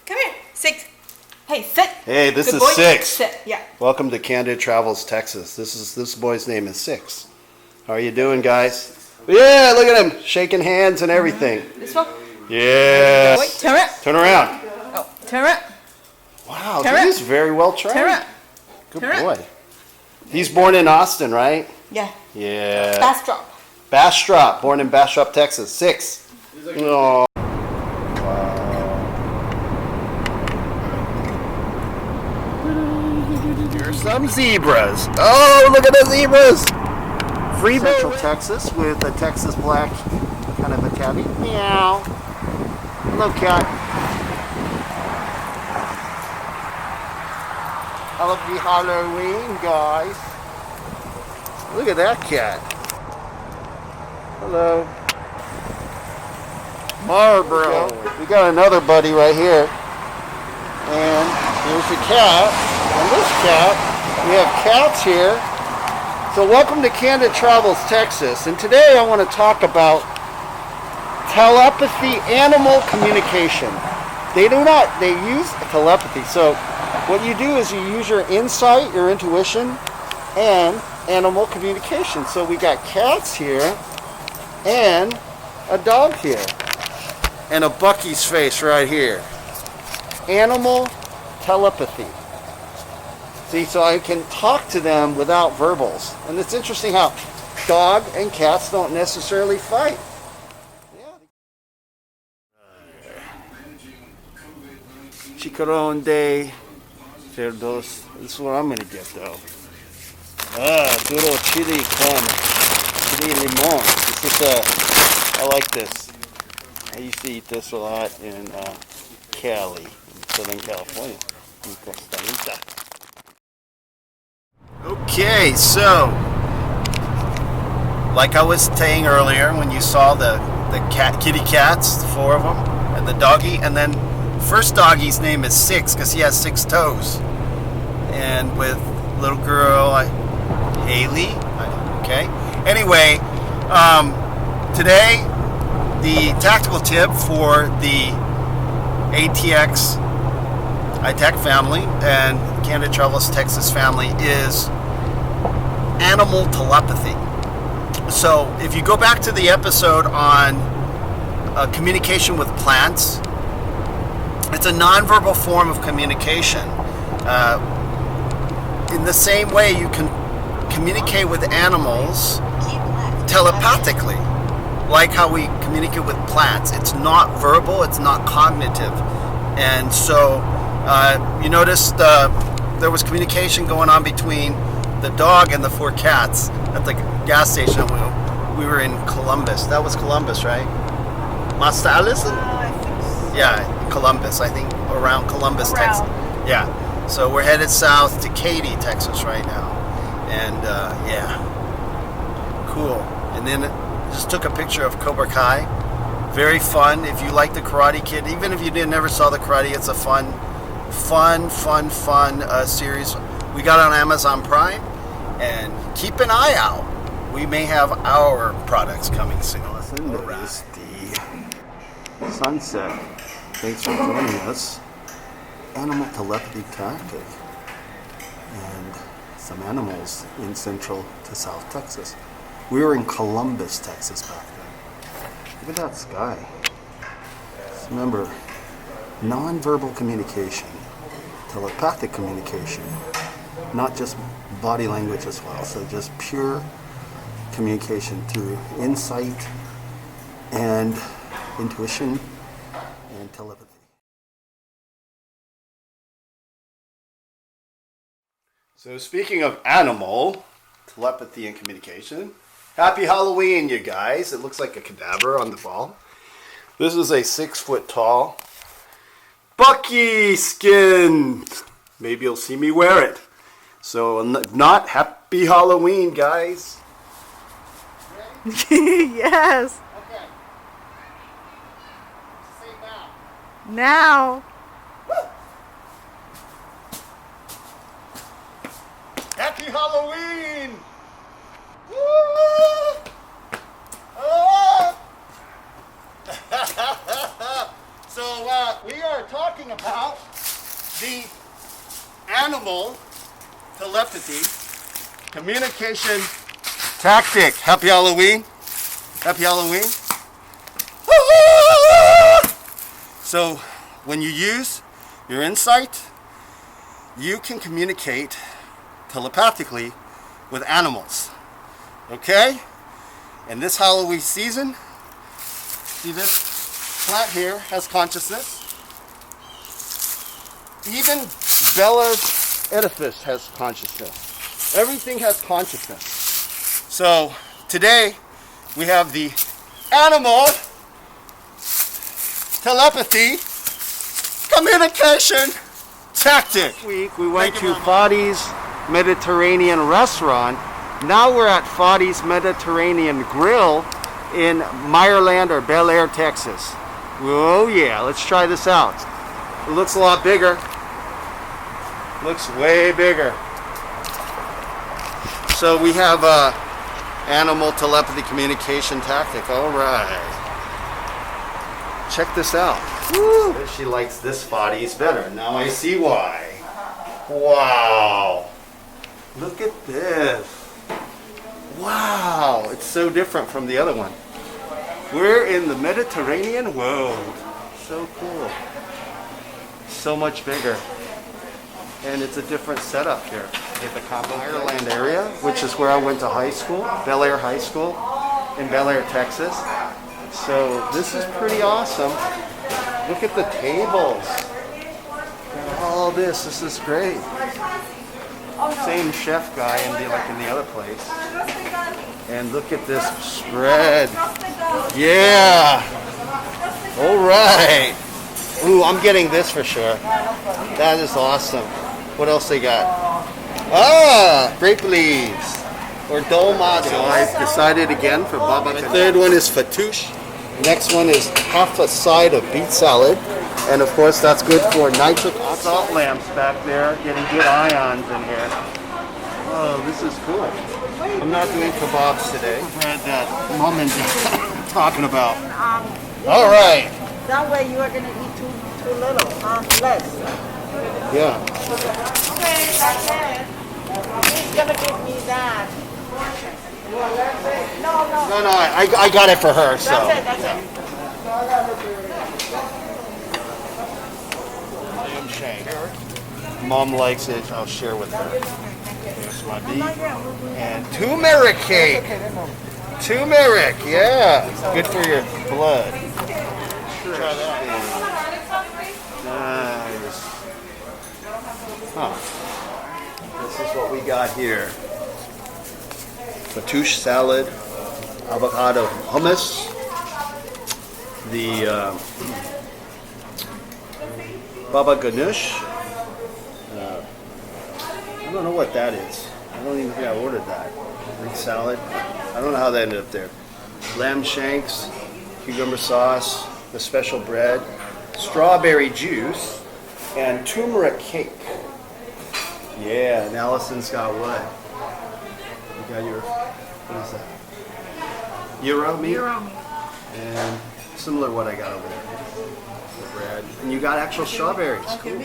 Come here. Six. Hey, sit. Hey, this Good is boy. Six. Sit. Yeah. Welcome to Candid Travels, Texas. This boy's name is Six. How are you doing, guys? Yeah, look at him shaking hands and everything. This one. Yeah. Wait, turn it. Turn around. Oh, turn it. Wow, Turn he's very well trained. Turn it. Good Turn boy. He's born in Austin, right? Yeah. Yeah. Bastrop. Bastrop, born in Bastrop, Texas. Six. Oh. Here's some zebras. Oh, look at the zebras. Free Central Texas with a Texas black kind of a tabby. Meow. Hello, cat. Happy Halloween, guys. Look at that cat. Hello. Marlboro. We got another buddy right here. And here's the cat. And this cat. We have cats here. So welcome to Candid Travels, Texas. And today I want to talk about telepathy, animal communication. They use telepathy. So what you do is you use your insight, your intuition, and animal communication. So we got cats here and a dog here and a Bucky's face right here. Animal telepathy. See, so I can talk to them without verbals. And it's interesting how dog and cats don't necessarily fight. Chicharrón de cerdos. This is what I'm gonna get though. Duro chili con chili limon. This is I like this. I used to eat this a lot in Cali, in Southern California, in Costa Rica. Okay, so like I was saying earlier, when you saw the kitty cats, the four of them, and the doggy, and then first doggy's name is Six because he has 6 toes, and with little girl Haley. Okay. Anyway, today the tactical tip for the ITAC family and Candid Travels Texas family is animal telepathy. So if you go back to the episode on communication with plants, it's a nonverbal form of communication. In the same way you can communicate with animals telepathically, like how we communicate with plants. It's not verbal, it's not cognitive. And so you noticed there was communication going on between the dog and the 4 cats at the gas station. We were in Columbus. That was Columbus, right? Master Alison? I think so. Yeah, Columbus. I think around Columbus, Texas. Yeah. So we're headed south to Katy, Texas right now. And yeah, cool. And then just took a picture of Cobra Kai. Very fun. If you like the Karate Kid, even if you never saw the Karate, it's a fun series. We got it on Amazon Prime, and keep an eye out. We may have our products coming soon. There's the sunset. Thanks for joining us. Animal telepathy tactic, and some animals in Central to South Texas. We were in Columbus, Texas back then. Look at that sky. Just remember, nonverbal communication, telepathic communication, not just body language as well. So just pure communication through insight and intuition and telepathy. So speaking of animal telepathy and communication, happy Halloween, you guys. It looks like a cadaver on the ball. This is a 6 foot tall Bucky skin. Maybe you'll see me wear it. So if not, happy Halloween, guys. Yes. Okay. Say now. Now. Happy Halloween! Woo! Oh! So we are talking about the animal telepathy communication tactic. Happy Halloween. Happy Halloween. So when you use your insight, you can communicate telepathically with animals. Okay? And this Halloween season, see this plant here has consciousness. Even Bella's edifice has consciousness. Everything has consciousness. So today we have the animal telepathy communication tactic. This week we went to Ph.D.'s Mediterranean restaurant. Now we're at Ph.D.'s Mediterranean Grill in Meyerland or Bel Air, Texas. Oh yeah, let's try this out. It looks a lot bigger. Looks way bigger. So we have animal telepathy communication tactic. All right. Check this out. Woo. She likes this Ph.D.'s better. Now I see why. Wow. Look at this. Wow. It's so different from the other one. We're in the Mediterranean world. So cool. So much bigger. And it's a different setup here. At the Ireland area, which is where I went to high school, Bel Air High School in Bel Air, Texas. So this is pretty awesome. Look at the tables. And all this is great. Same chef guy in the other place. And look at this spread. Yeah. All right. Ooh, I'm getting this for sure. That is awesome. What else they got? Ah, grape leaves or dolma. So I decided again for baba. The third one is fattoush. Next one is half a side of beet salad, and of course that's good for nitric oxide. Salt lamps back there, getting good ions in here. Oh, this is cool. I'm not doing kebabs today. Bread that Mom and Dad talking about. All right. That way you are going to eat too little, less. Yeah. Okay, that's it. He's going to give me that. No, I got it for her, so. That's it. Lamb shank. Mom likes it, I'll share with her. There's my beef. And turmeric cake. Turmeric, yeah. Good for your blood. Try that. Nice. Huh. This is what we got here. Fattoush salad, avocado hummus, the baba ganoush. I don't know what that is. I don't even think I ordered that. Greek salad. I don't know how that ended up there. Lamb shanks, cucumber sauce, the special bread, strawberry juice, and turmeric cake. Yeah, and Alison's got what? You got your, what is that? Gyro meat? Gyro meat. And similar to what I got over there. The bread. And you got actual strawberries. Cool.